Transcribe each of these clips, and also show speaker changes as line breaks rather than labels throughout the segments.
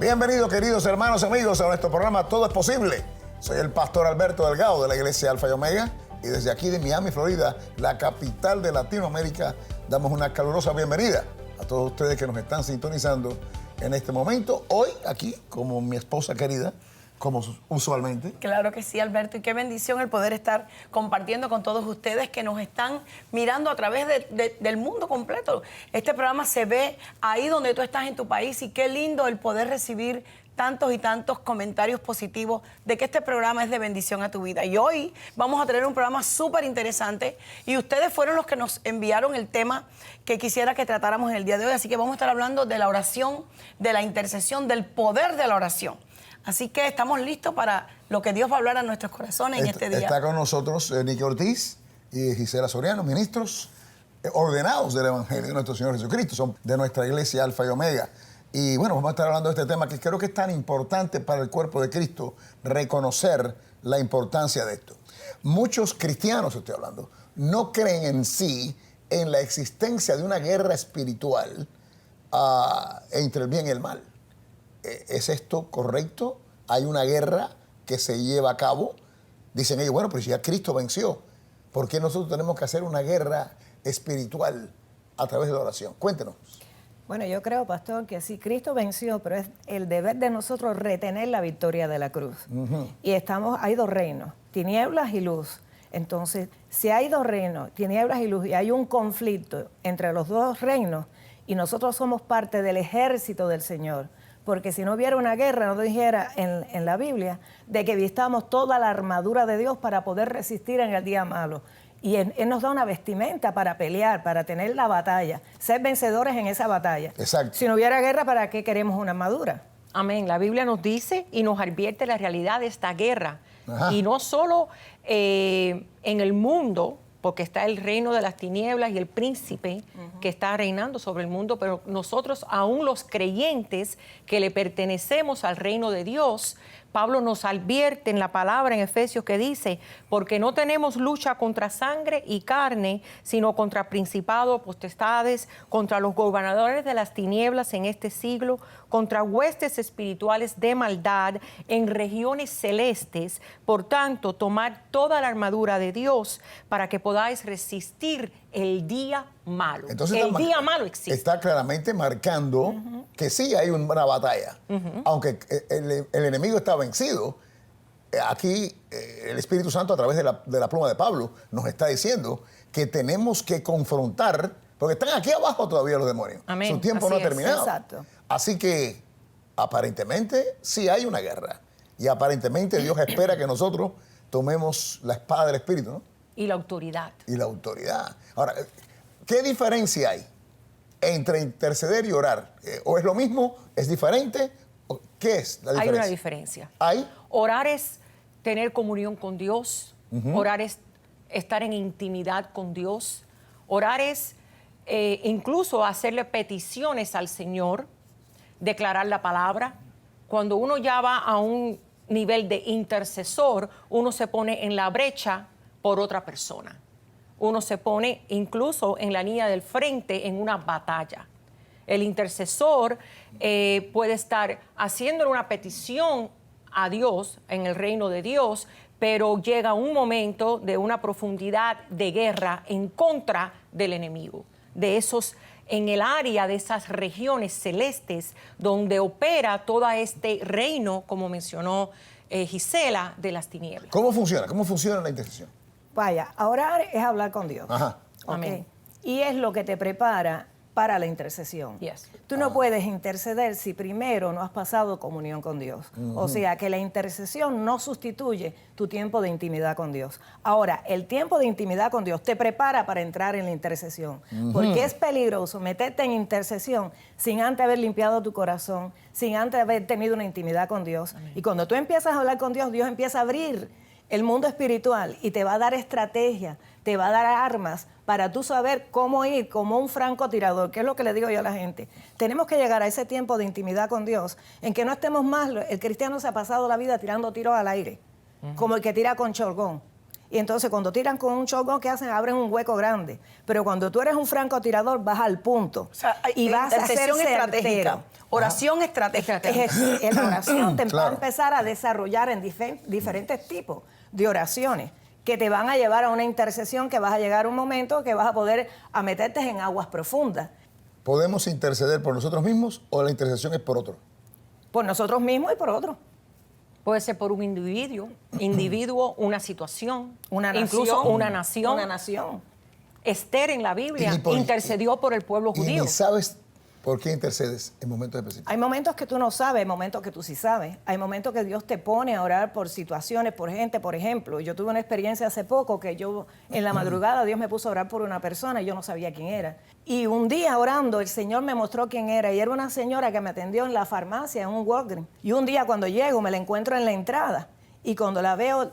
Bienvenidos, queridos hermanos y amigos, a nuestro programa Todo es Posible. Soy el pastor Alberto Delgado de la Iglesia Alfa y Omega, y desde aquí de Miami, Florida, la capital de Latinoamérica, damos una calurosa bienvenida a todos ustedes que nos están sintonizando en este momento. Hoy aquí, como mi esposa querida, como usualmente.
Claro que sí, Alberto, y qué bendición el poder estar compartiendo con todos ustedes que nos están mirando a través del mundo completo. Este programa se ve ahí donde tú estás en tu país, y qué lindo el poder recibir tantos y tantos comentarios positivos de que este programa es de bendición a tu vida. Y hoy vamos a tener un programa súper interesante, y ustedes fueron los que nos enviaron el tema que quisiera que tratáramos en el día de hoy, así que vamos a estar hablando de la oración, de la intercesión, del poder de la oración. Así que estamos listos para lo que Dios va a hablar a nuestros corazones en este día.
Está con nosotros Nicky Ortiz y Gisela Soriano, ministros ordenados del Evangelio de nuestro Señor Jesucristo. Son de nuestra iglesia Alfa y Omega. Y bueno, vamos a estar hablando de este tema que creo que es tan importante para el cuerpo de Cristo, reconocer la importancia de esto. Muchos cristianos, estoy hablando, no creen en sí en la existencia de una guerra espiritual entre el bien y el mal. ¿Es esto correcto? ¿Hay una guerra que se lleva a cabo? Dicen ellos, bueno, pero si ya Cristo venció, ¿por qué nosotros tenemos que hacer una guerra espiritual a través de la oración? Cuéntenos.
Bueno, yo creo, pastor, que sí, Cristo venció, pero es el deber de nosotros retener la victoria de la cruz. Y hay dos reinos, tinieblas y luz. Entonces, si hay dos reinos, tinieblas y luz, y hay un conflicto entre los dos reinos, y nosotros somos parte del ejército del Señor, porque si no hubiera una guerra, no dijera en la Biblia de que vistamos toda la armadura de Dios para poder resistir en el día malo. Y Él nos da una vestimenta para pelear, para tener la batalla, ser vencedores en esa batalla.
Exacto.
Si no hubiera guerra, ¿para qué queremos una armadura?
Amén. La Biblia nos dice y nos advierte la realidad de esta guerra.
Ajá.
Y no solo en el mundo, porque está el reino de las tinieblas y el príncipe que está reinando sobre el mundo, pero nosotros, aún los creyentes que le pertenecemos al reino de Dios, Pablo nos advierte en la palabra en Efesios que dice, porque no tenemos lucha contra sangre y carne, sino contra principados, potestades, contra los gobernadores de las tinieblas en este siglo, contra huestes espirituales de maldad en regiones celestes. Por tanto, tomad toda la armadura de Dios para que podáis resistir el día malo.
Entonces
el día malo existe.
Está claramente marcando que sí hay una batalla. Aunque el enemigo está vencido, aquí el Espíritu Santo, a través de la pluma de Pablo, nos está diciendo que tenemos que confrontar, porque están aquí abajo todavía los demonios.
Amén.
Su tiempo
Así
no ha
es.
terminado.
Exacto.
Así que aparentemente sí hay una guerra. Y aparentemente Dios espera que nosotros tomemos la espada del Espíritu, ¿no?
Y la autoridad.
Y la autoridad. Ahora, ¿qué diferencia hay entre interceder y orar? ¿O es lo mismo? ¿Es diferente? ¿Qué es la diferencia?
Hay una diferencia.
¿Hay?
Orar es tener comunión con Dios. Orar es estar en intimidad con Dios. Orar es incluso hacerle peticiones al Señor, declarar la palabra. Cuando uno ya va a un nivel de intercesor, uno se pone en la brecha por otra persona. Uno se pone incluso en la línea del frente en una batalla. El intercesor puede estar haciéndole una petición a Dios en el reino de Dios, pero llega un momento de una profundidad de guerra en contra del enemigo, de esos en el área de esas regiones celestes donde opera todo este reino, como mencionó Gisela, de las tinieblas.
¿Cómo funciona? ¿Cómo funciona la intercesión?
Vaya, orar es hablar con Dios.
Ajá.
¿Ok?
Amén.
Y es lo que te prepara para la intercesión.
Yes.
Tú no puedes interceder si primero no has pasado comunión con Dios. O sea, que la intercesión no sustituye tu tiempo de intimidad con Dios. Ahora, el tiempo de intimidad con Dios te prepara para entrar en la intercesión. Porque es peligroso meterte en intercesión sin antes haber limpiado tu corazón, sin antes haber tenido una intimidad con Dios. Amén. Y cuando tú empiezas a hablar con Dios, Dios empieza a abrir el mundo espiritual y te va a dar estrategia, te va a dar armas para tú saber cómo ir como un francotirador, que es lo que le digo yo a la gente. Tenemos que llegar a ese tiempo de intimidad con Dios, en que no estemos más, el cristiano se ha pasado la vida tirando tiros al aire, como el que tira con chorgón. Y entonces cuando tiran con un shotgun, ¿qué hacen? Abren un hueco grande. Pero cuando tú eres un francotirador, vas al punto.
O sea, hay
y vas a ser
intercesión estratégica,
certero.
oración estratégica.
En la oración te va
Claro.
a empezar a desarrollar en diferentes tipos de oraciones que te van a llevar a una intercesión, que vas a llegar a un momento que vas a poder a meterte en aguas profundas.
¿Podemos interceder por nosotros mismos o la intercesión es por otro?
Por nosotros mismos y por otros.
Puede ser por un individuo, una situación,
Una
incluso
nación.
una nación.
Una nación.
Esther en la Biblia
Y por-
intercedió por el pueblo
Y
judío.
ni sabes por qué intercedes en momentos específicos.
Hay momentos que tú no sabes, hay momentos que tú sí sabes. Hay momentos que Dios te pone a orar por situaciones, por gente, por ejemplo. Yo tuve una experiencia hace poco que yo en la madrugada Dios me puso a orar por una persona y yo no sabía quién era. Y un día orando el Señor me mostró quién era y era una señora que me atendió en la farmacia, en un Walgreens. Y un día cuando llego me la encuentro en la entrada y cuando la veo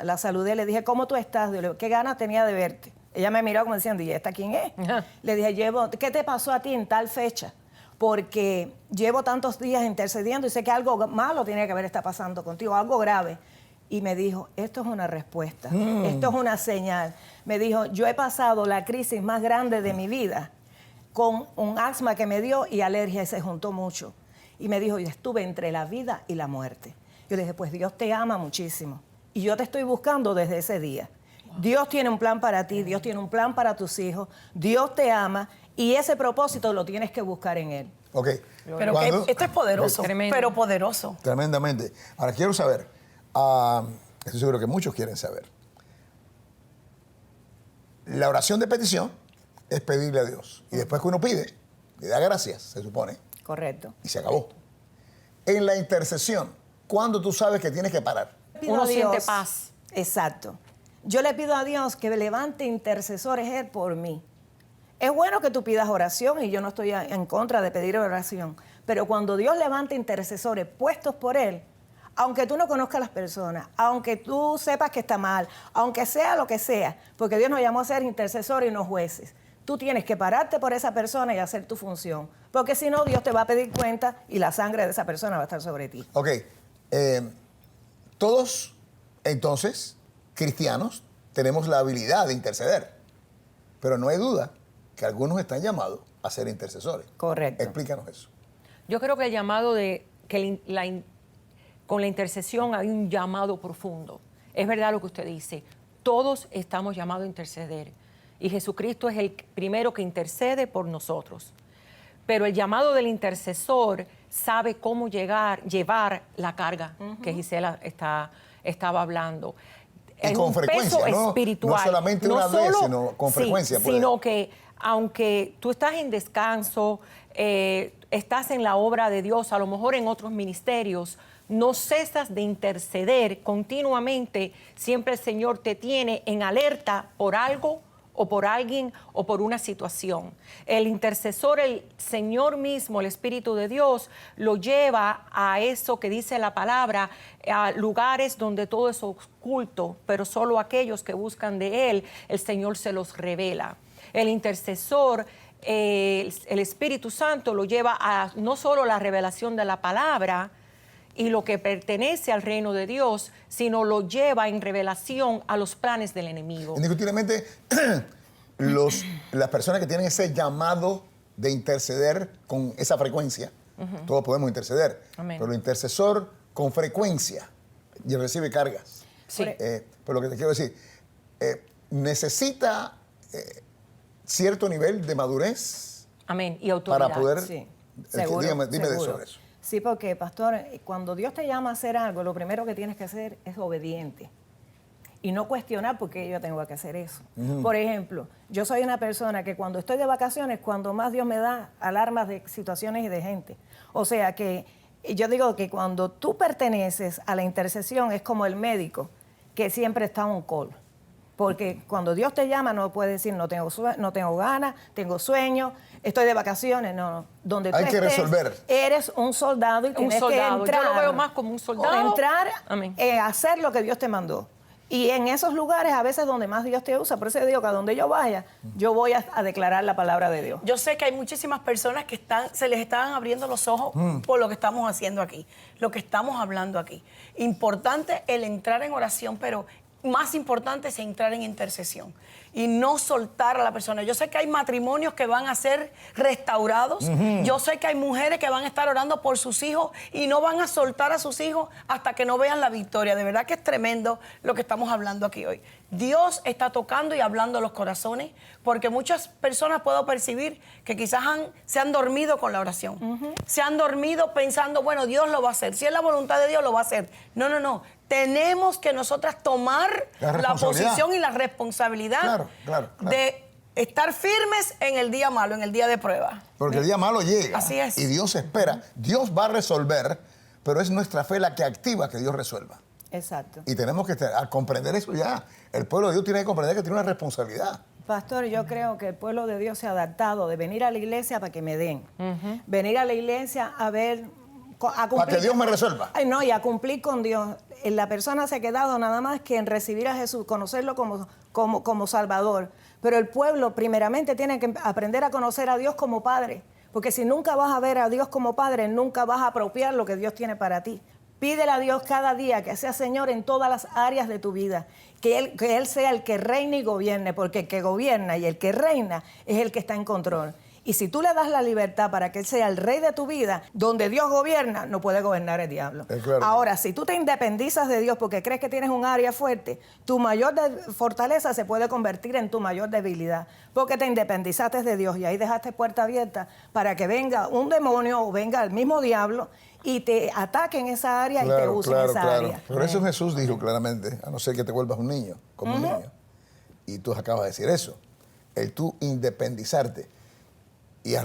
la saludé, le dije, ¿cómo tú estás? Le digo, ¿qué ganas tenía de verte? Ella me miró como diciendo, ¿y esta quién es?
Ajá.
Le dije, ¿qué te pasó a ti en tal fecha? Porque llevo tantos días intercediendo y sé que algo malo tiene que estar pasando contigo, algo grave. Y me dijo, esto es una respuesta, esto es una señal. Me dijo, yo he pasado la crisis más grande de mi vida con un asma que me dio y alergia y se juntó mucho. Y me dijo, yo estuve entre la vida y la muerte. Yo le dije, pues Dios te ama muchísimo y yo te estoy buscando desde ese día. Dios tiene un plan para ti, Dios tiene un plan para tus hijos, Dios te ama y ese propósito lo tienes que buscar en Él.
Ok.
Pero
Cuando-
esto es poderoso,
Tremendo.
pero poderoso.
Tremendamente. Ahora quiero saber, estoy seguro que muchos quieren saber. La oración de petición es pedirle a Dios. Y después que uno pide, le da gracias, se supone,
Correcto.
y se acabó. En la intercesión, ¿cuándo tú sabes que tienes que parar?
Pido
Uno
a
siente
Dios-
paz.
Exacto. Yo le pido a Dios que levante intercesores Él por mí. Es bueno que tú pidas oración y yo no estoy en contra de pedir oración, pero cuando Dios levanta intercesores puestos por Él, aunque tú no conozcas a las personas, aunque tú sepas que está mal, aunque sea lo que sea, porque Dios nos llamó a ser intercesores y no jueces, tú tienes que pararte por esa persona y hacer tu función, porque si no Dios te va a pedir cuenta y la sangre de esa persona va a estar sobre ti.
Ok. Todos, entonces, cristianos, tenemos la habilidad de interceder. Pero no hay duda que algunos están llamados a ser intercesores.
Correcto.
Explícanos eso.
Yo creo que el llamado de que con la intercesión hay un llamado profundo. Es verdad lo que usted dice. Todos estamos llamados a interceder. Y Jesucristo es el primero que intercede por nosotros. Pero el llamado del intercesor sabe cómo llevar la carga que Gisela estaba hablando.
Y
Es
con
un
frecuencia,
peso
¿no?
espiritual.
No solamente una vez, sino con frecuencia puede.
Sino que aunque tú estás en descanso, estás en la obra de Dios, a lo mejor en otros ministerios, no cesas de interceder continuamente. Siempre el Señor te tiene en alerta por algo o por alguien o por una situación. El intercesor, el Señor mismo, el Espíritu de Dios, lo lleva a eso que dice la palabra, a lugares donde todo es oculto, pero solo aquellos que buscan de Él, el Señor se los revela. El intercesor, el Espíritu Santo lo lleva a no solo la revelación de la palabra y lo que pertenece al reino de Dios, sino lo lleva en revelación a los planes del enemigo.
Indiscutiblemente, las personas que tienen ese llamado de interceder con esa frecuencia, todos podemos interceder,
Amén.
pero el intercesor con frecuencia y recibe cargas.
Sí.
Pero lo que te quiero decir, necesita cierto nivel de madurez
Amén. Y autoridad.
para poder...
Sí,
Dime de
seguro.
sobre eso.
Sí, porque, pastor, cuando Dios te llama a hacer algo, lo primero que tienes que hacer es obediente. Y no cuestionar por qué yo tengo que hacer eso. Por ejemplo, yo soy una persona que cuando estoy de vacaciones, cuando más Dios me da alarmas de situaciones y de gente. O sea que yo digo que cuando tú perteneces a la intercesión es como el médico que siempre está on call. Porque cuando Dios te llama no puedes decir no tengo ganas, tengo sueño, estoy de vacaciones. No. Donde tú
Hay que
estés,
resolver.
eres un soldado y tienes
soldado.
que entrar.
Yo lo veo más como un soldado.
Entrar
Amén.
a hacer lo que Dios te mandó. Y en esos lugares a veces donde más Dios te usa, por eso digo que a donde yo vaya, yo voy a declarar la palabra de Dios.
Yo sé que hay muchísimas personas que se les están abriendo los ojos por lo que estamos haciendo aquí, lo que estamos hablando aquí. Importante el entrar en oración, pero más importante es entrar en intercesión y no soltar a la persona. Yo sé que hay matrimonios que van a ser restaurados. Yo sé que hay mujeres que van a estar orando por sus hijos y no van a soltar a sus hijos hasta que no vean la victoria. De verdad que es tremendo lo que estamos hablando aquí hoy. Dios está tocando y hablando los corazones, porque muchas personas puedo percibir que quizás se han dormido con la oración. Se han dormido pensando, bueno, Dios lo va a hacer. Si es la voluntad de Dios, lo va a hacer. No, no, no. Tenemos que nosotras tomar la posición y la responsabilidad
claro.
de estar firmes en el día malo, en el día de prueba.
Porque el día malo llega.
Así es.
Y Dios espera. Dios va a resolver, pero es nuestra fe la que activa que Dios resuelva.
Exacto.
Y tenemos que comprender eso ya. El pueblo de Dios tiene que comprender que tiene una responsabilidad.
Pastor, yo creo que el pueblo de Dios se ha adaptado de venir a la iglesia para que me den. Venir a la iglesia a ver... A cumplir,
para que Dios me resuelva.
Ay, no, y a cumplir con Dios. La persona se ha quedado nada más que en recibir a Jesús, conocerlo como Salvador. Pero el pueblo primeramente tiene que aprender a conocer a Dios como Padre. Porque si nunca vas a ver a Dios como Padre, nunca vas a apropiar lo que Dios tiene para ti. Pídele a Dios cada día que sea Señor en todas las áreas de tu vida. Que Él sea el que reine y gobierne, porque el que gobierna y el que reina es el que está en control. Y si tú le das la libertad para que Él sea el rey de tu vida, donde Dios gobierna, no puede gobernar el diablo.
Claro.
Ahora, si tú te independizas de Dios porque crees que tienes un área fuerte, tu mayor fortaleza se puede convertir en tu mayor debilidad. Porque te independizaste de Dios y ahí dejaste puerta abierta para que venga un demonio o venga el mismo diablo y te ataque en esa área y te use en esa área.
Por eso Jesús dijo claramente, a no ser que te vuelvas un niño, como un niño. Y tú acabas de decir eso. El tú independizarte. Y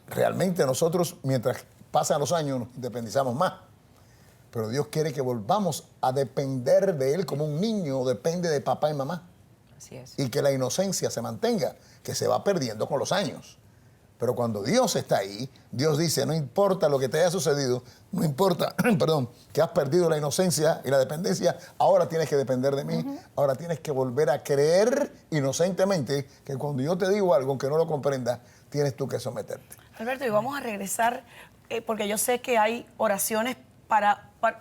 realmente nosotros, mientras pasan los años, nos independizamos más. Pero Dios quiere que volvamos a depender de Él como un niño depende de papá y mamá.
Así es.
Y que la inocencia se mantenga, que se va perdiendo con los años. Pero cuando Dios está ahí, Dios dice, no importa lo que te haya sucedido, no importa, perdón, que has perdido la inocencia y la dependencia, ahora tienes que depender de mí, ahora tienes que volver a creer por que cuando yo te digo algo, aunque no lo comprendas, tienes tú que someterte.
Alberto, y vamos a regresar, porque yo sé que hay oraciones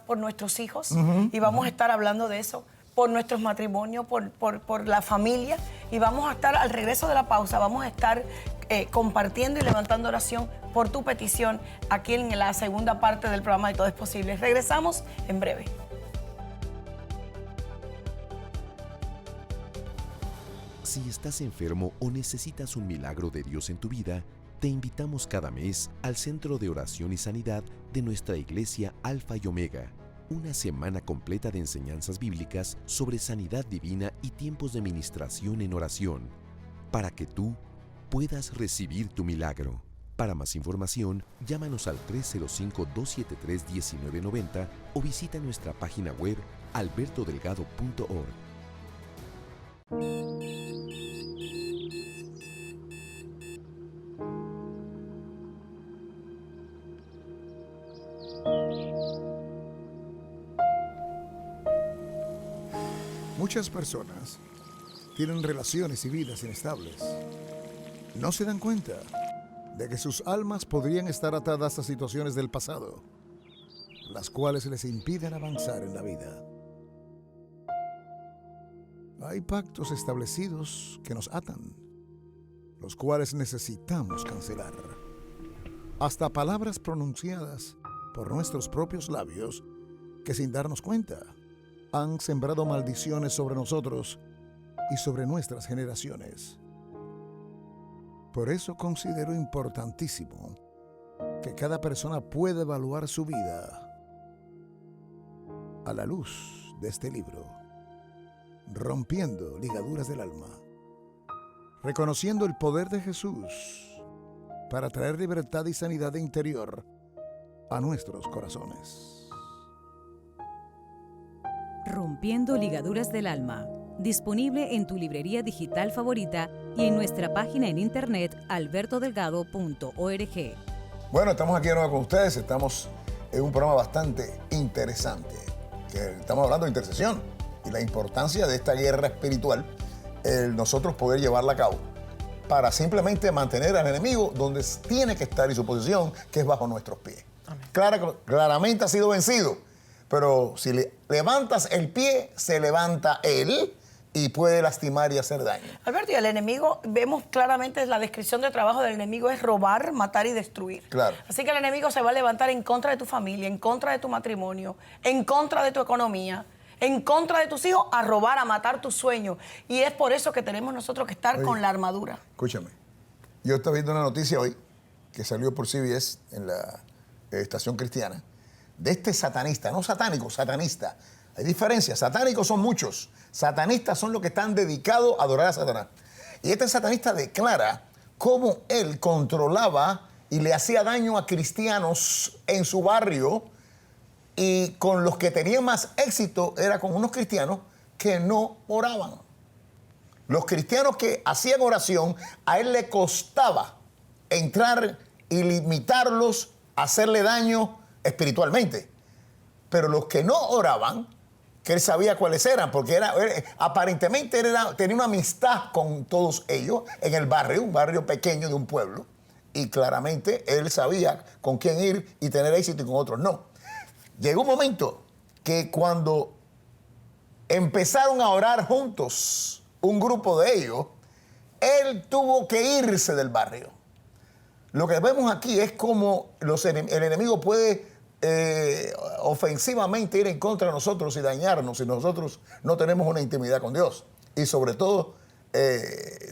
por nuestros hijos, y vamos a estar hablando de eso, por nuestros matrimonios, por la familia, y vamos a estar al regreso de la pausa, vamos a estar compartiendo y levantando oración por tu petición aquí en la segunda parte del programa de Todo es Posible. Regresamos en breve.
Si estás enfermo o necesitas un milagro de Dios en tu vida, te invitamos cada mes al Centro de Oración y Sanidad de nuestra iglesia Alfa y Omega. Una semana completa de enseñanzas bíblicas sobre sanidad divina y tiempos de ministración en oración, para que tú puedas recibir tu milagro. Para más información, llámanos al 305-273-1990 o visita nuestra página web albertodelgado.org.
Muchas personas tienen relaciones y vidas inestables. No se dan cuenta de que sus almas podrían estar atadas a situaciones del pasado, las cuales les impiden avanzar en la vida. Hay pactos establecidos que nos atan, los cuales necesitamos cancelar. Hasta palabras pronunciadas por nuestros propios labios que sin darnos cuenta han sembrado maldiciones sobre nosotros y sobre nuestras generaciones. Por eso considero importantísimo que cada persona pueda evaluar su vida a la luz de este libro, Rompiendo Ligaduras del Alma, reconociendo el poder de Jesús para traer libertad y sanidad interior a nuestros corazones.
Rompiendo Ligaduras del Alma, disponible en tu librería digital favorita y en nuestra página en internet albertodelgado.org.
Bueno, estamos aquí de nuevo con ustedes, estamos en un programa bastante interesante, que estamos hablando de intercesión y la importancia de esta guerra espiritual, el nosotros poder llevarla a cabo, para simplemente mantener al enemigo donde tiene que estar y su posición, que es bajo nuestros pies. Claramente ha sido vencido, Pero si levantas el pie, se levanta él y puede lastimar y hacer daño.
Alberto, y el enemigo, vemos claramente la descripción de trabajo del enemigo es robar, matar y destruir.
Claro.
Así que el enemigo se va a levantar en contra de tu familia, en contra de tu matrimonio, en contra de tu economía, en contra de tus hijos, a robar, a matar tus sueños. Y es por eso que tenemos nosotros que estar con la armadura.
Escúchame, yo estaba viendo una noticia hoy que salió por CBS en la estación cristiana de este satanista, no satánico, satanista. Hay diferencias, satánicos son muchos, satanistas son los que están dedicados a adorar a Satanás. Y este satanista declara cómo él controlaba y le hacía daño a cristianos en su barrio, y con los que tenían más éxito era con unos cristianos que no oraban. Los cristianos que hacían oración, a él le costaba entrar y limitarlos, hacerle daño espiritualmente. Pero los que no oraban, que él sabía cuáles eran, porque aparentemente tenía una amistad con todos ellos en el barrio, un barrio pequeño de un pueblo, y claramente él sabía con quién ir y tener éxito y con otros no. Llegó un momento que cuando empezaron a orar juntos, un grupo de ellos, él tuvo que irse del barrio. Lo que vemos aquí es cómo el enemigo puede ofensivamente ir en contra de nosotros y dañarnos si nosotros no tenemos una intimidad con Dios. Y sobre todo,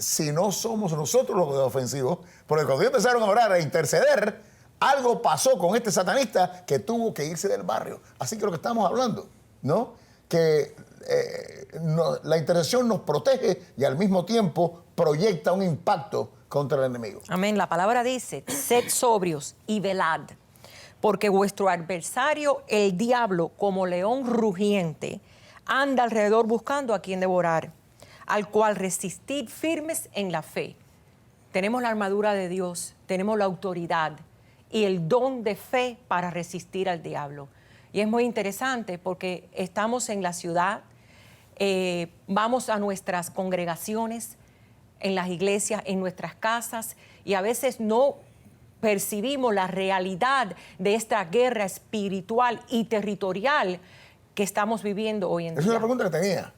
si no somos nosotros los ofensivos, porque cuando ellos empezaron a orar, a interceder, algo pasó con este satanista que tuvo que irse del barrio. Así que lo que estamos hablando, ¿no? Que la intercesión nos protege y al mismo tiempo proyecta un impacto contra el enemigo.
Amén. La palabra dice, sed sobrios y velad, porque vuestro adversario, el diablo, como león rugiente, anda alrededor buscando a quien devorar, al cual resistid firmes en la fe. Tenemos la armadura de Dios, tenemos la autoridad y el don de fe para resistir al diablo. Y es muy interesante porque estamos en la ciudad, vamos a nuestras congregaciones, en las iglesias, en nuestras casas, y a veces no percibimos la realidad de esta guerra espiritual y territorial que estamos viviendo hoy en día.
Esa es una pregunta que tenía,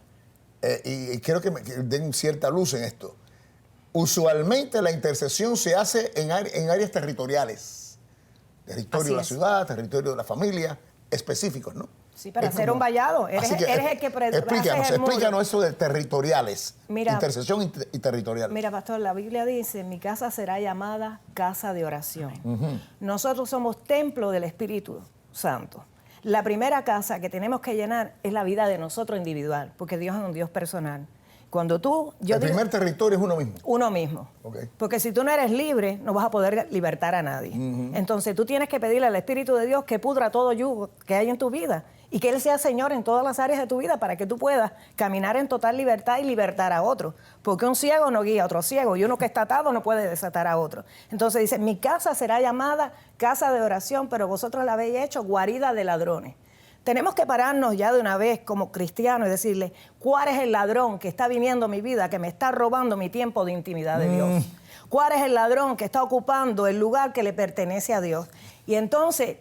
y quiero que den cierta luz en esto. Usualmente la intercesión se hace en áreas territoriales. Territorio de la ciudad, territorio de la familia, específicos, ¿no?
Sí, para hacer un vallado. Eres el que
explícanos eso de territoriales.
Mira,
intercesión y territorial.
Mira, pastor, la Biblia dice, mi casa será llamada casa de oración. Nosotros somos templo del Espíritu Santo. La primera casa que tenemos que llenar es la vida de nosotros individual, porque Dios es un Dios personal. Cuando el
primer territorio es uno mismo.
Uno mismo.
Okay.
Porque si tú no eres libre, no vas a poder libertar a nadie. Entonces tú tienes que pedirle al Espíritu de Dios que pudra todo yugo que hay en tu vida y que Él sea Señor en todas las áreas de tu vida para que tú puedas caminar en total libertad y libertar a otro. Porque un ciego no guía a otro ciego y uno que está atado no puede desatar a otro. Entonces dice, mi casa será llamada casa de oración, pero vosotros la habéis hecho guarida de ladrones. Tenemos que pararnos ya de una vez como cristianos y decirle, ¿cuál es el ladrón que está viniendo a mi vida, que me está robando mi tiempo de intimidad de Dios? ¿Cuál es el ladrón que está ocupando el lugar que le pertenece a Dios? Y entonces,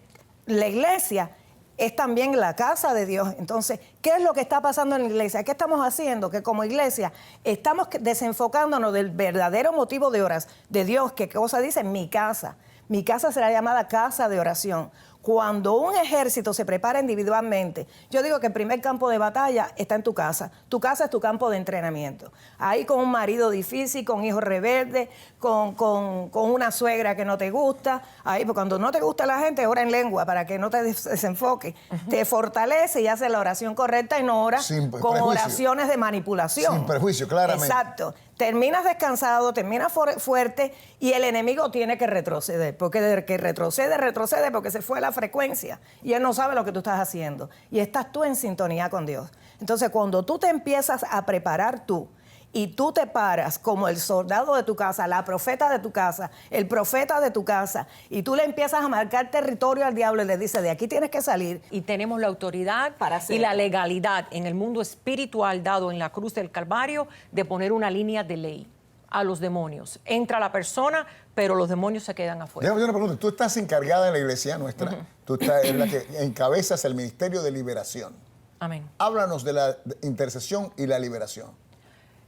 la iglesia es también la casa de Dios. Entonces, ¿qué es lo que está pasando en la iglesia? ¿Qué estamos haciendo? Que como iglesia estamos desenfocándonos del verdadero motivo de oración de Dios, que cosa dice, mi casa. Mi casa será llamada casa de oración. Cuando un ejército se prepara individualmente, yo digo que el primer campo de batalla está en tu casa. Tu casa es tu campo de entrenamiento. Ahí con un marido difícil, con hijos rebeldes, con una suegra que no te gusta. Ahí, pues cuando no te gusta la gente, ora en lengua para que no te desenfoque. Te fortalece y hace la oración correcta y no ora con oraciones de manipulación.
Sin perjuicio, claramente.
Exacto. Terminas descansado, terminas fuerte y el enemigo tiene que retroceder. Porque de que retrocede porque se fue la frecuencia y él no sabe lo que tú estás haciendo. Y estás tú en sintonía con Dios. Entonces, cuando tú te empiezas a preparar tú y tú te paras como el soldado de tu casa, la profeta de tu casa, el profeta de tu casa, y tú le empiezas a marcar territorio al diablo y le dices, de aquí tienes que salir.
Y tenemos la autoridad y la legalidad en el mundo espiritual dado en la cruz del Calvario de poner una línea de ley a los demonios. Entra la persona, pero los demonios se quedan afuera.
Déjame hacer una pregunta. Tú estás encargada en la iglesia nuestra. Tú estás en la que encabezas el ministerio de liberación.
Amén.
Háblanos de la intercesión y la liberación.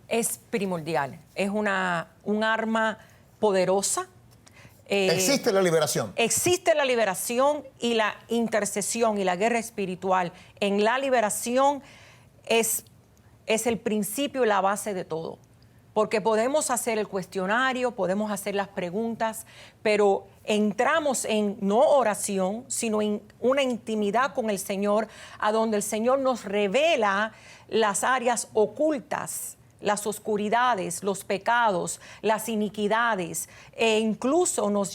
Es primordial. Es un arma poderosa.
¿Existe la liberación?
Existe la liberación y la intercesión y la guerra espiritual. En la liberación es el principio y la base de todo. Porque podemos hacer el cuestionario, podemos hacer las preguntas, pero entramos en no oración, sino en una intimidad con el Señor, a donde el Señor nos revela las áreas ocultas, las oscuridades, los pecados, las iniquidades, e incluso nos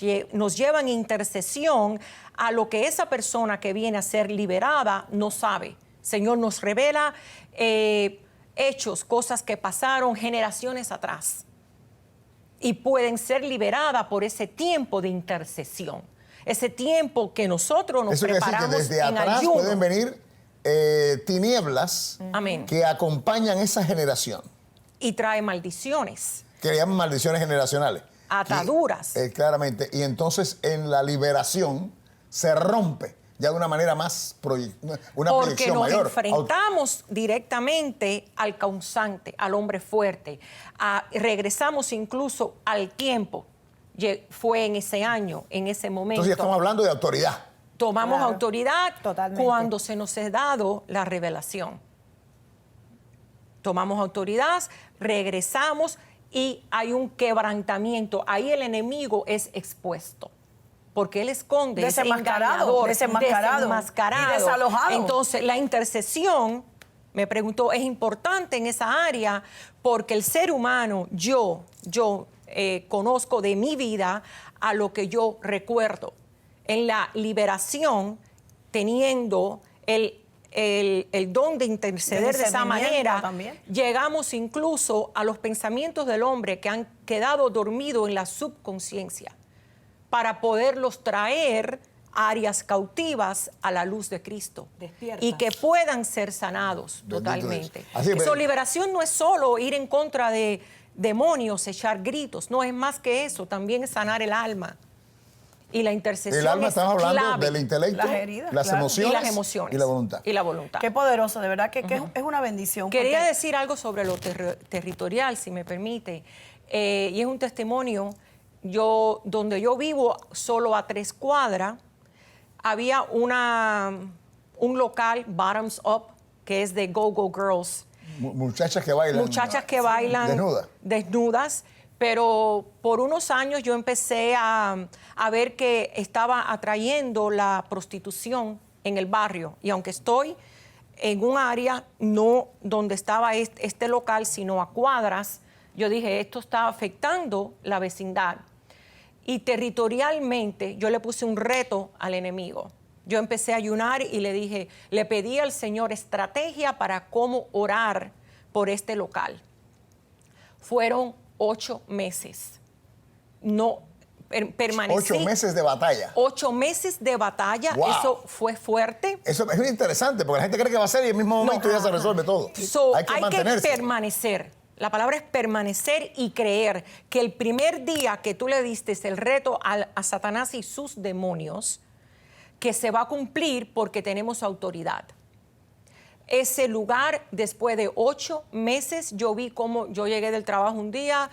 llevan intercesión a lo que esa persona que viene a ser liberada no sabe. Señor nos revela hechos, cosas que pasaron generaciones atrás y pueden ser liberadas por ese tiempo de intercesión, ese tiempo que nosotros nos preparamos.
Eso quiere decir que desde
en
atrás
ayuno.
pueden venir tinieblas
Amén.
que acompañan esa generación.
Y trae maldiciones.
Que llaman maldiciones generacionales.
Ataduras.
Claramente. Y entonces en la liberación se rompe ya de una manera más una
Porque
proyección
nos
mayor.
enfrentamos directamente al causante, al hombre fuerte. Regresamos incluso al tiempo. Fue en ese año, en ese momento.
Entonces ya estamos hablando de autoridad.
Tomamos
Claro,
autoridad
totalmente.
cuando se nos ha dado la revelación. Tomamos autoridad, regresamos y hay un quebrantamiento. Ahí el enemigo es expuesto. Porque él esconde, es engañador, desenmascarado
y desalojado.
Entonces, la intercesión, me preguntó, es importante en esa área porque el ser humano, yo conozco de mi vida a lo que yo recuerdo. En la liberación, teniendo el don de interceder de esa manera,
también.
llegamos incluso a los pensamientos del hombre que han quedado dormidos en la subconsciencia, para poderlos traer a áreas cautivas a la luz de Cristo.
Despiertas.
Y que puedan ser sanados
Bendito
totalmente.
Dios. Así es,
Su liberación no es solo ir en contra de demonios, echar gritos, no es más que eso, también es sanar el alma. Y la intercesión
El alma,
es
estamos hablando
clave.
del intelecto,
Las heridas,
las
claro.
emociones
Y las emociones.
y la voluntad.
Y la voluntad.
Qué poderoso, de verdad que es una bendición.
Quería
porque-
decir algo sobre lo territorial, si me permite. Y es un testimonio. Donde yo vivo, solo a 3 cuadras, había un local, Bottoms Up, que es de Go-Go Girls.
Muchachas que bailan.
Muchachas que bailan desnudas. Pero por unos años yo empecé a ver que estaba atrayendo la prostitución en el barrio. Y aunque estoy en un área no donde estaba este local, sino a cuadras, yo dije, esto está afectando la vecindad. Y territorialmente yo le puse un reto al enemigo. Yo empecé a ayunar y le pedí al Señor estrategia para cómo orar por este local. Fueron 8 meses. Permanecí.
8 meses de batalla.
8 meses de batalla.
Wow.
Eso fue fuerte.
Eso es muy interesante porque la gente cree que va a ser y en el mismo momento ya se resuelve todo.
Hay que
mantenerse.
permanecer. La palabra es permanecer y creer que el primer día que tú le diste el reto a Satanás y sus demonios, que se va a cumplir porque tenemos autoridad. Ese lugar, después de 8 meses, yo vi cómo yo llegué del trabajo un día,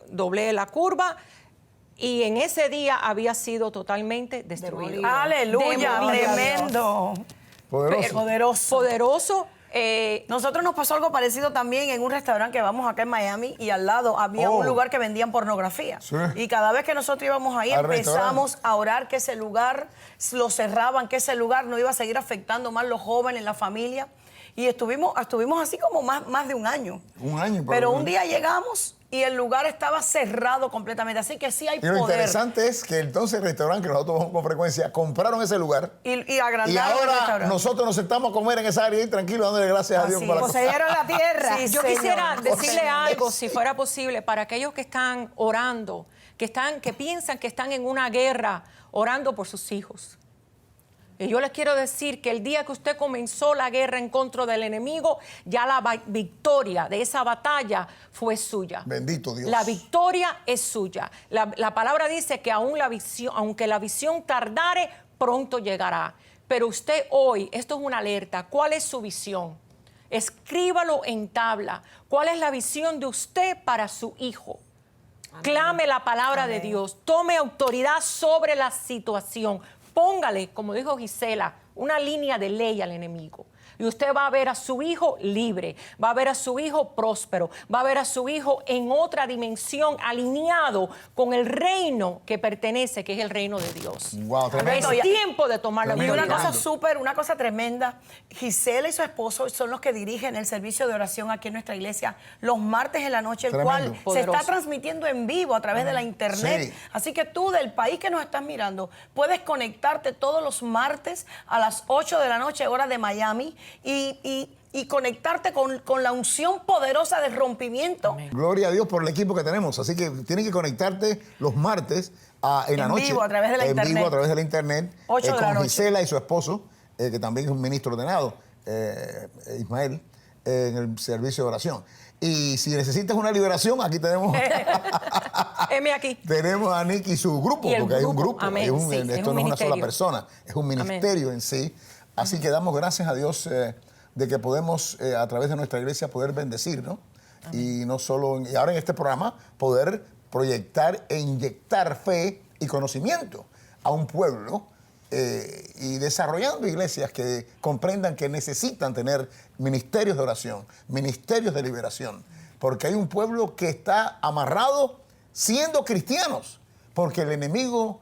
doblé la curva y en ese día había sido totalmente destruido.
Aleluya,
Demolido.
tremendo.
Poderoso.
Poderoso.
Nosotros nos pasó algo parecido también en un restaurante que vamos acá en Miami y al lado había un lugar que vendían pornografía.
Sí.
Y cada vez que nosotros íbamos ahí
Al
empezamos a orar que ese lugar lo cerraban, que ese lugar no iba a seguir afectando más los jóvenes, la familia. Y estuvimos así como más de un año.
Un año.
Pero un día llegamos y el lugar estaba cerrado completamente. Así que sí hay
Y lo
poder.
interesante es que entonces el restaurante que nosotros vamos con frecuencia compraron ese lugar.
Y agrandaron
Y
el
ahora
restaurante.
nosotros nos sentamos a comer en esa área y tranquilos, dándole gracias a Dios
Así
por la
es.
cosa.
Poseyeron la tierra.
Sí,
Yo
Señor.
quisiera decirle
Por
algo,
sí.
si fuera posible, para aquellos que están orando, que piensan que están en una guerra orando por sus hijos. Y yo les quiero decir que el día que usted comenzó la guerra en contra del enemigo, ya la victoria de esa batalla fue suya.
Bendito Dios.
La victoria es suya. La palabra dice que aunque la visión tardare, pronto llegará. Pero usted hoy, esto es una alerta, ¿cuál es su visión? Escríbalo en tabla. ¿Cuál es la visión de usted para su hijo? Amén. Clame la palabra de Dios. Tome autoridad sobre la situación. Póngale, como dijo Gisela, una línea de ley al enemigo. Y usted va a ver a su hijo libre, va a ver a su hijo próspero, va a ver a su hijo en otra dimensión, alineado con el reino que pertenece, que es el reino de Dios.
Wow, tremendo.
Es tiempo de tomar la
Y
victoria.
una cosa tremenda. Gisela y su esposo son los que dirigen el servicio de oración aquí en nuestra iglesia los martes en la noche, el
Tremendo.
cual se está transmitiendo en vivo a través de la internet.
Sí.
Así que tú, del país que nos estás mirando, puedes conectarte todos los martes a las 8 de la noche, hora de Miami, y conectarte con la unción poderosa del rompimiento.
Amén.
Gloria a Dios por el equipo que tenemos. Así que tienes que conectarte los martes en la noche.
En vivo, a través de la internet.
En vivo, a través de la internet.
8 de la
con
noche.
Gisela y su esposo, que también es un ministro ordenado, Ismael, en el servicio de oración. Y si necesitas una liberación, aquí tenemos...
Heme aquí.
Tenemos a Nick y su grupo,
Y el
porque hay un grupo.
Amén.
Esto
Sí, es
no es
un
una sola
ministerio.
persona, es un ministerio en sí. Así que damos gracias a Dios de que podemos, a través de nuestra iglesia, poder bendecir, ¿no? Y no solo, y ahora en este programa, poder proyectar e inyectar fe y conocimiento a un pueblo y desarrollando iglesias que comprendan que necesitan tener ministerios de oración, ministerios de liberación, porque hay un pueblo que está amarrado siendo cristianos, porque el enemigo,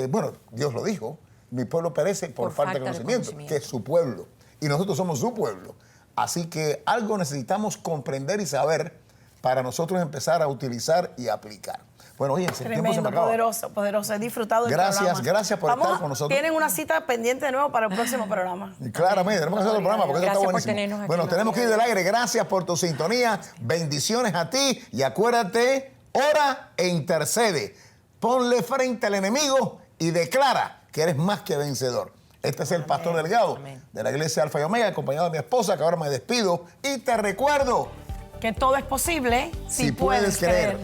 bueno, Dios lo dijo, mi pueblo perece por falta de conocimiento, que es su pueblo, y nosotros somos su pueblo. Así que algo necesitamos comprender y saber para nosotros empezar a utilizar y aplicar. Bueno, oye, el tiempo se me
Tremendo,
acaba.
poderoso. He disfrutado del programa.
Gracias por estar con nosotros.
Tienen una cita pendiente de nuevo para el próximo programa.
Y claramente, tenemos que hacer otro programa porque esto
Gracias
está
por
buenísimo.
tenernos aquí.
Bueno, tenemos que ir del aire. Gracias por tu sintonía. Bendiciones a ti. Y acuérdate, ora e intercede. Ponle frente al enemigo y declara que eres más que vencedor. Este es el pastor Delgado de la iglesia Alfa y Omega, acompañado de mi esposa, que ahora me despido. Y te recuerdo
Que todo es posible
si puedes creer.